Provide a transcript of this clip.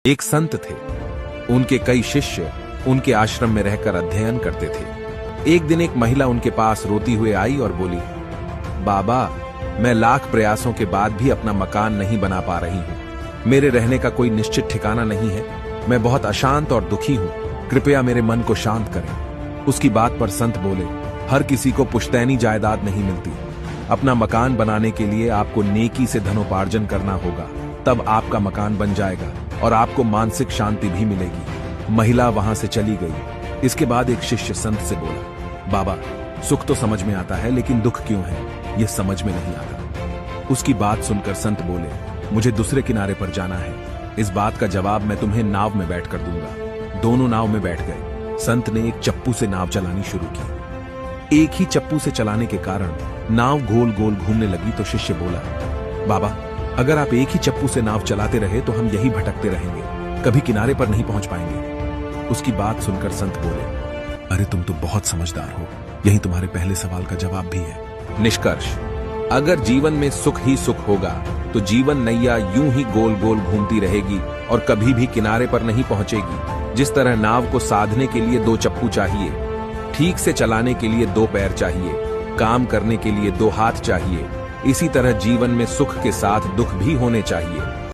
एक संत थे। उनके कई शिष्य उनके आश्रम में रहकर अध्ययन करते थे। एक दिन एक महिला उनके पास रोती हुए आई और बोली, बाबा, मैं लाख प्रयासों के बाद भी अपना मकान नहीं बना पा रही हूँ। मेरे रहने का कोई निश्चित ठिकाना नहीं है। मैं बहुत अशांत और दुखी हूँ। कृपया मेरे मन को शांत करें। उसकी बात पर संत बोले, हर किसी को पुश्तैनी जायदाद नहीं मिलती। अपना मकान बनाने के लिए आपको नेकी से धनोपार्जन करना होगा, तब आपका मकान बन जाएगा और आपको मानसिक शांति भी मिलेगी। महिला वहां से चली गई। इसके बाद एक शिष्य संत से बोला, बाबा, सुख तो समझ में आता है, लेकिन दुख क्यों है यह समझ में नहीं आता। उसकी बात सुनकर संत बोले, मुझे दूसरे किनारे पर जाना है। इस बात का जवाब मैं तुम्हें नाव में बैठ कर दूंगा। दोनों नाव में बैठ गए। संत ने एक चप्पू से नाव चलानी शुरू की। एक ही चप्पू से चलाने के कारण नाव गोल गोल घूमने लगी तो शिष्य बोला, बाबा, अगर आप एक ही चप्पू से नाव चलाते रहे तो हम यही भटकते रहेंगे, कभी किनारे पर नहीं पहुंच पाएंगे। उसकी बात सुनकर संत बोले, अरे तुम तो बहुत समझदार हो। यही तुम्हारे पहले सवाल का जवाब भी है। निष्कर्ष, अगर जीवन में सुख ही सुख होगा तो जीवन नैया यूं ही गोल गोल घूमती रहेगी और कभी भी किनारे पर नहीं पहुंचेगी। जिस तरह नाव को साधने के लिए दो चप्पू चाहिए, ठीक से चलाने के लिए दो पैर चाहिए, काम करने के लिए दो हाथ चाहिए, इसी तरह जीवन में सुख के साथ दुख भी होने चाहिए।